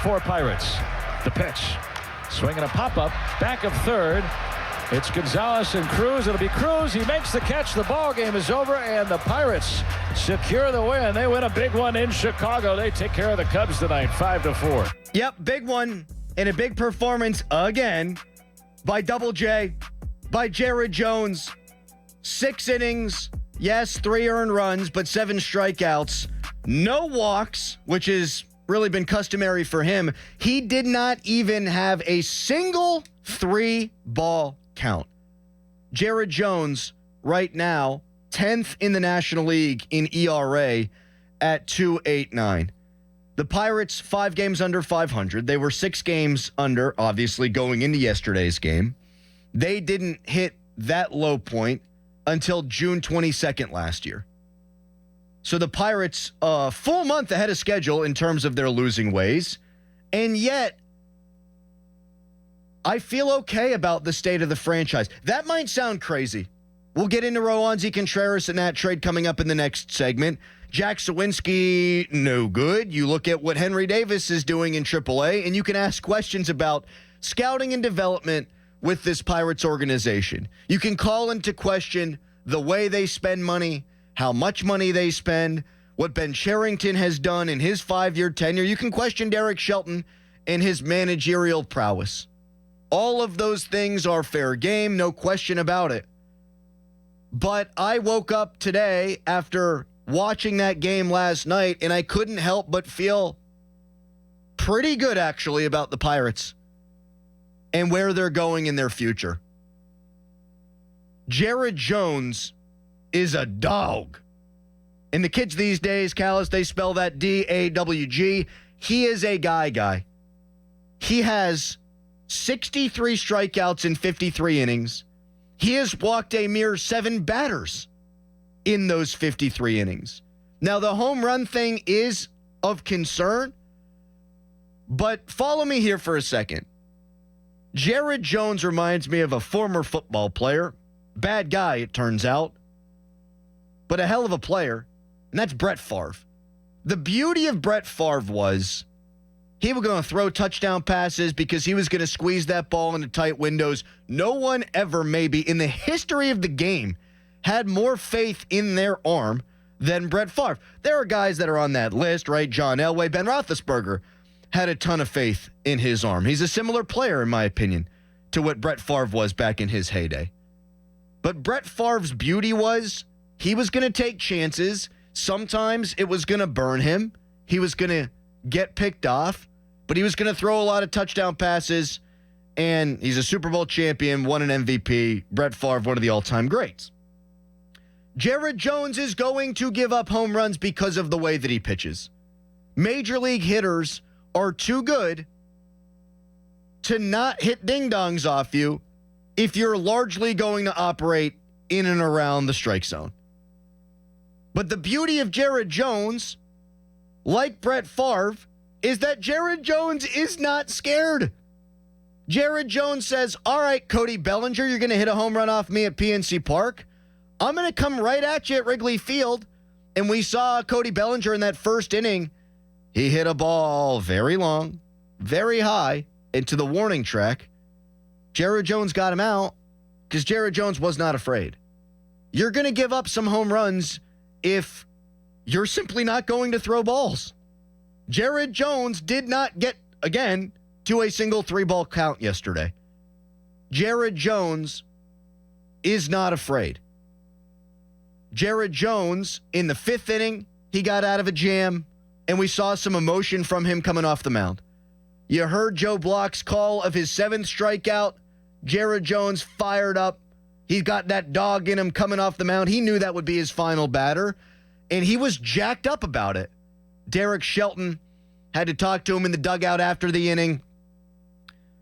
5-4 Pirates. The pitch. Swinging a pop-up. Back of third. It's Gonzalez and Cruz. It'll be Cruz. He makes the catch. The ball game is over, and the Pirates secure the win. They win a big one in Chicago. They take care of the Cubs tonight, 5-4. Yep, big one, and a big performance again by Double J, by Jared Jones. 6 innings, yes, 3 earned runs, but 7 strikeouts. No walks, which has really been customary for him. He did not even have a single 3-ball count. Jared Jones, right now, 10th in the National League in ERA at 2.89. The Pirates, 5 games under 500. They were 6 games under, obviously, going into yesterday's game. They didn't hit that low point until June 22nd last year. So the Pirates, a full month ahead of schedule in terms of their losing ways. And yet, I feel okay about the state of the franchise. That might sound crazy. We'll get into Roansy Contreras and that trade coming up in the next segment. Jack Sawinski, no good. You look at what Henry Davis is doing in AAA, and you can ask questions about scouting and development with this Pirates organization. You can call into question the way they spend money, how much money they spend, what Ben Cherington has done in his 5-year tenure. You can question Derek Shelton and his managerial prowess. All of those things are fair game, no question about it. But I woke up today after watching that game last night, and I couldn't help but feel pretty good, actually, about the Pirates and where they're going in their future. Jared Jones is a dog. And the kids these days, Callis, they spell that D-A-W-G. He is a guy. He has 63 strikeouts in 53 innings. He has walked a mere 7 batters in those 53 innings. Now, the home run thing is of concern, but follow me here for a second. Jared Jones reminds me of a former football player. Bad guy, it turns out, but a hell of a player, and that's Brett Favre. The beauty of Brett Favre was he was going to throw touchdown passes because he was going to squeeze that ball into tight windows. No one ever, maybe, in the history of the game had more faith in their arm than Brett Favre. There are guys that are on that list, right? John Elway, Ben Roethlisberger had a ton of faith in his arm. He's a similar player, in my opinion, to what Brett Favre was back in his heyday. But Brett Favre's beauty was he was going to take chances. Sometimes it was going to burn him. He was going to get picked off, but he was going to throw a lot of touchdown passes, and he's a Super Bowl champion, won an MVP. Brett Favre, one of the all-time greats. Jared Jones is going to give up home runs because of the way that he pitches. Major league hitters are too good to not hit ding-dongs off you if you're largely going to operate in and around the strike zone. But the beauty of Jared Jones, like Brett Favre, is that Jared Jones is not scared. Jared Jones says, all right, Cody Bellinger, you're going to hit a home run off me at PNC Park. I'm going to come right at you at Wrigley Field. And we saw Cody Bellinger in that first inning. He hit a ball very long, very high into the warning track. Jared Jones got him out because Jared Jones was not afraid. You're going to give up some home runs if you're simply not going to throw balls. Jared Jones did not get, again, to a single 3-ball count yesterday. Jared Jones is not afraid. Jared Jones, in the 5th inning, he got out of a jam, and we saw some emotion from him coming off the mound. You heard Joe Block's call of his 7th strikeout. Jared Jones fired up. He's got that dog in him coming off the mound. He knew that would be his final batter, and he was jacked up about it. Derek Shelton had to talk to him in the dugout after the inning,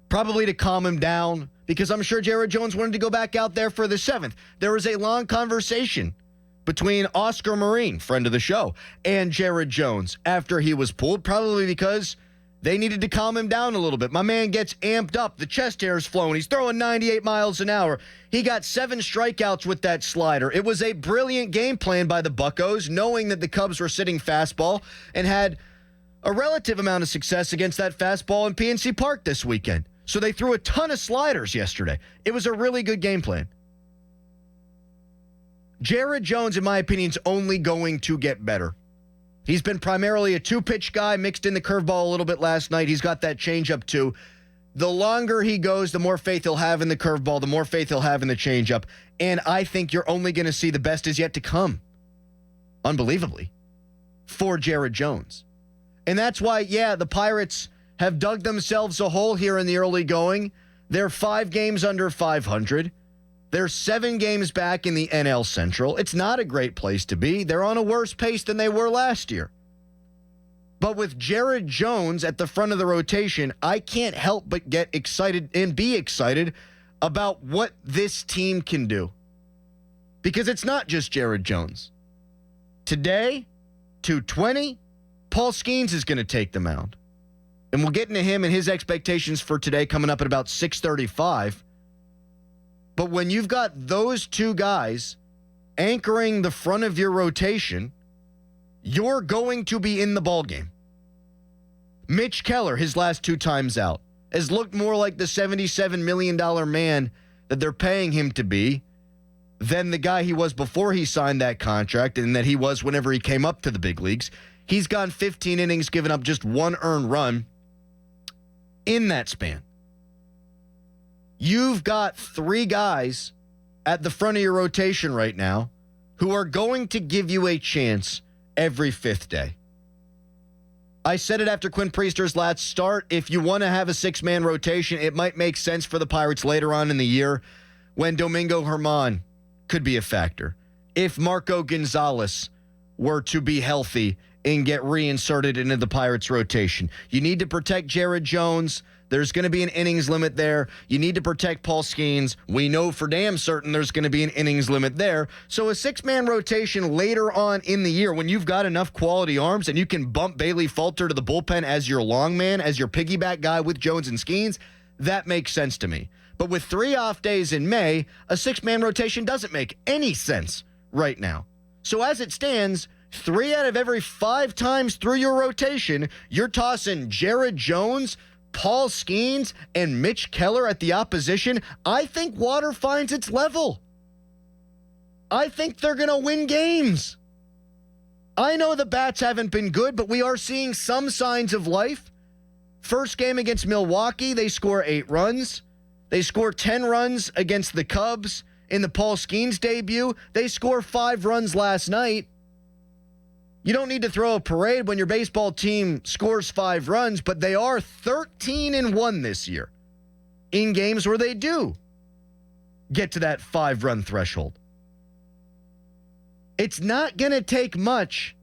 probably to calm him down, because I'm sure Jared Jones wanted to go back out there for the 7th. There was a long conversation between Oscar Marine, friend of the show, and Jared Jones after he was pulled, probably because they needed to calm him down a little bit. My man gets amped up. The chest hair is flowing. He's throwing 98 miles an hour. He got 7 strikeouts with that slider. It was a brilliant game plan by the Buccos, knowing that the Cubs were sitting fastball and had a relative amount of success against that fastball in PNC Park this weekend. So they threw a ton of sliders yesterday. It was a really good game plan. Jared Jones, in my opinion, is only going to get better. He's been primarily a two-pitch guy, mixed in the curveball a little bit last night. He's got that changeup too. The longer he goes, the more faith he'll have in the curveball, the more faith he'll have in the changeup. And I think you're only going to see the best is yet to come, unbelievably, for Jared Jones. And that's why, the Pirates have dug themselves a hole here in the early going. They're 5 games under 500. They're 7 games back in the NL Central. It's not a great place to be. They're on a worse pace than they were last year. But with Jared Jones at the front of the rotation, I can't help but get excited and be excited about what this team can do. Because it's not just Jared Jones. Today, 220, Paul Skeens is going to take the mound. And we'll get into him and his expectations for today coming up at about 6:35. But when you've got those two guys anchoring the front of your rotation, you're going to be in the ballgame. Mitch Keller, his last 2 times out, has looked more like the $77 million man that they're paying him to be than the guy he was before he signed that contract and that he was whenever he came up to the big leagues. He's gone 15 innings, given up just 1 earned run in that span. You've got 3 guys at the front of your rotation right now who are going to give you a chance every 5th day. I said it after Quinn Priester's last start. If you want to have a 6-man rotation, it might make sense for the Pirates later on in the year when Domingo Germán could be a factor. If Marco Gonzalez were to be healthy and get reinserted into the Pirates rotation. You need to protect Jared Jones. There's going to be an innings limit there. You need to protect Paul Skeens. We know for damn certain there's going to be an innings limit there. So a 6-man rotation later on in the year when you've got enough quality arms and you can bump Bailey Falter to the bullpen as your long man, as your piggyback guy with Jones and Skeens, that makes sense to me. But with 3 off days in May, a 6-man rotation doesn't make any sense right now. So as it stands, 3 out of every 5 times through your rotation, you're tossing Jared Jones, Paul Skeens, and Mitch Keller at the opposition. I think water finds its level. I think they're going to win games. I know the bats haven't been good, but we are seeing some signs of life. First game against Milwaukee, they score 8 runs. They score 10 runs against the Cubs in the Paul Skeens debut. They score 5 runs last night. You don't need to throw a parade when your baseball team scores 5 runs, but they are 13-1 this year in games where they do get to that 5-run threshold. It's not going to take much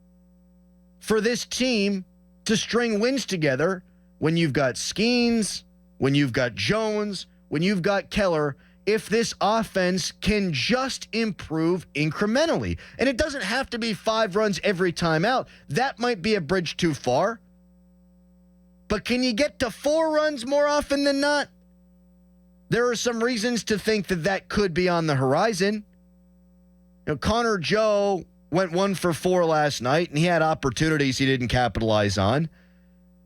for this team to string wins together when you've got Skeens, when you've got Jones, when you've got Keller, if this offense can just improve incrementally. And it doesn't have to be 5 runs every time out. That might be a bridge too far. But can you get to 4 runs more often than not? There are some reasons to think that that could be on the horizon. You know, Connor Joe went 1 for 4 last night, and he had opportunities he didn't capitalize on.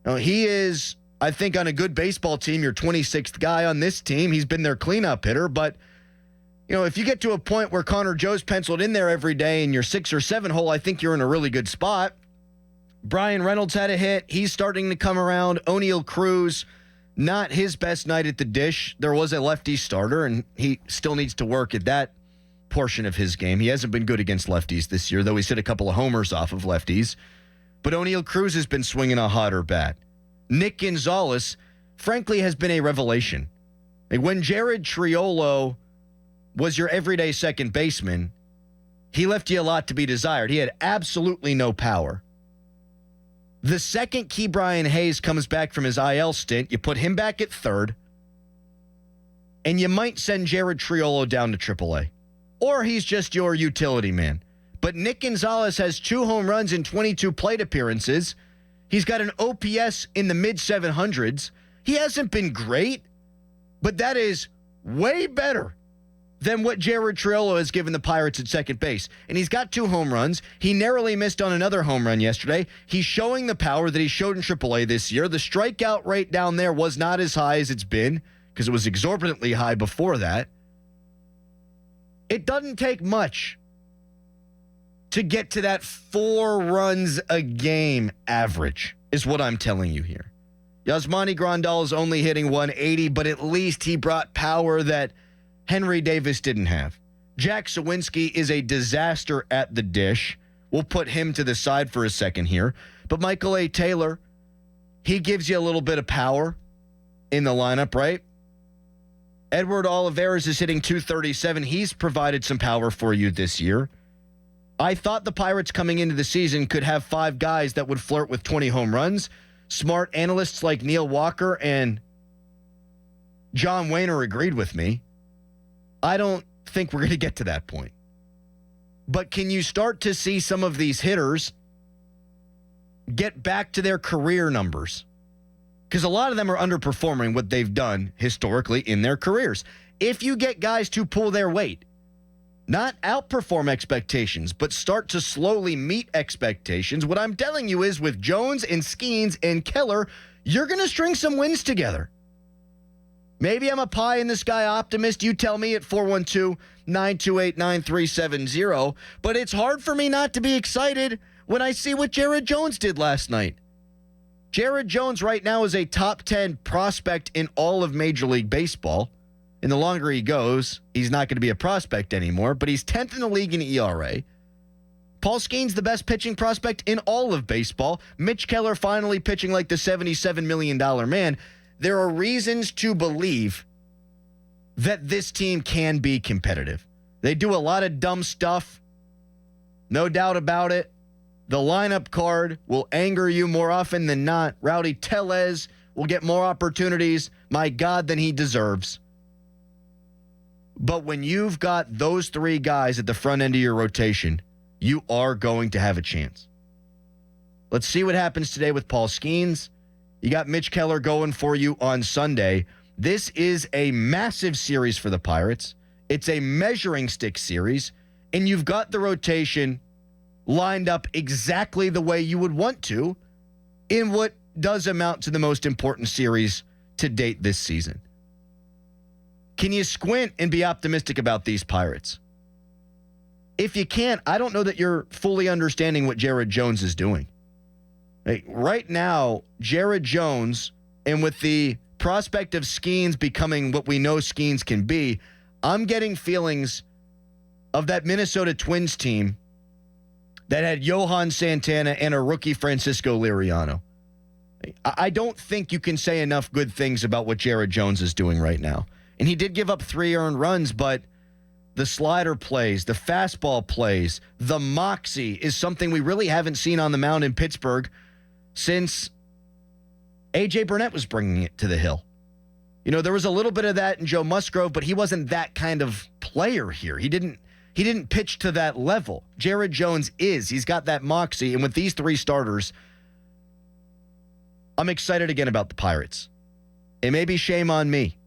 Now, he is, I think, on a good baseball team, your 26th guy on this team. He's been their cleanup hitter. But, you know, if you get to a point where Connor Joe's penciled in there every day in your 6 or 7 hole, I think you're in a really good spot. Brian Reynolds had a hit. He's starting to come around. O'Neal Cruz, not his best night at the dish. There was a lefty starter, and he still needs to work at that portion of his game. He hasn't been good against lefties this year, though he's hit a couple of homers off of lefties. But O'Neal Cruz has been swinging a hotter bat. Nick Gonzalez, frankly, has been a revelation. Like when Jared Triolo was your everyday second baseman, he left you a lot to be desired. He had absolutely no power. The second Key Brian Hayes comes back from his IL stint, you put him back at third, and you might send Jared Triolo down to AAA. Or he's just your utility man. But Nick Gonzalez has 2 home runs in 22 plate appearances. He's got an OPS in the mid-700s. He hasn't been great, but that is way better than what Jared Triolo has given the Pirates at second base. And he's got 2 home runs. He narrowly missed on another home run yesterday. He's showing the power that he showed in AAA this year. The strikeout rate down there was not as high as it's been because it was exorbitantly high before that. It doesn't take much to get to that 4 runs a game average, is what I'm telling you here. Yasmani Grandal is only hitting 180, but at least he brought power that Henry Davis didn't have. Jack Sawinski is a disaster at the dish. We'll put him to the side for a second here. But Michael A. Taylor, he gives you a little bit of power in the lineup, right? Edward Olivares is hitting 237. He's provided some power for you this year. I thought the Pirates coming into the season could have 5 guys that would flirt with 20 home runs. Smart analysts like Neil Walker and John Wayner agreed with me. I don't think we're going to get to that point. But can you start to see some of these hitters get back to their career numbers? Because a lot of them are underperforming what they've done historically in their careers. If you get guys to pull their weight, not outperform expectations, but start to slowly meet expectations, what I'm telling you is with Jones and Skeens and Keller, you're going to string some wins together. Maybe I'm a pie-in-the-sky optimist. You tell me at 412-928-9370. But it's hard for me not to be excited when I see what Jared Jones did last night. Jared Jones right now is a top 10 prospect in all of Major League Baseball. And the longer he goes, he's not going to be a prospect anymore. But he's 10th in the league in ERA. Paul Skeens, the best pitching prospect in all of baseball. Mitch Keller finally pitching like the $77 million man. There are reasons to believe that this team can be competitive. They do a lot of dumb stuff. No doubt about it. The lineup card will anger you more often than not. Rowdy Tellez will get more opportunities, my God, than he deserves. But when you've got those 3 guys at the front end of your rotation, you are going to have a chance. Let's see what happens today with Paul Skeens. You got Mitch Keller going for you on Sunday. This is a massive series for the Pirates. It's a measuring stick series, and you've got the rotation lined up exactly the way you would want to in what does amount to the most important series to date this season. Can you squint and be optimistic about these Pirates? If you can't, I don't know that you're fully understanding what Jared Jones is doing. Right now, Jared Jones, and with the prospect of Skeens becoming what we know Skeens can be, I'm getting feelings of that Minnesota Twins team that had Johan Santana and a rookie Francisco Liriano. I don't think you can say enough good things about what Jared Jones is doing right now. And he did give up 3 earned runs, but the slider plays, the fastball plays, the moxie is something we really haven't seen on the mound in Pittsburgh since A.J. Burnett was bringing it to the hill. You know, there was a little bit of that in Joe Musgrove, but he wasn't that kind of player here. He didn't pitch to that level. Jared Jones is. He's got that moxie, and with these 3 starters, I'm excited again about the Pirates. It may be shame on me.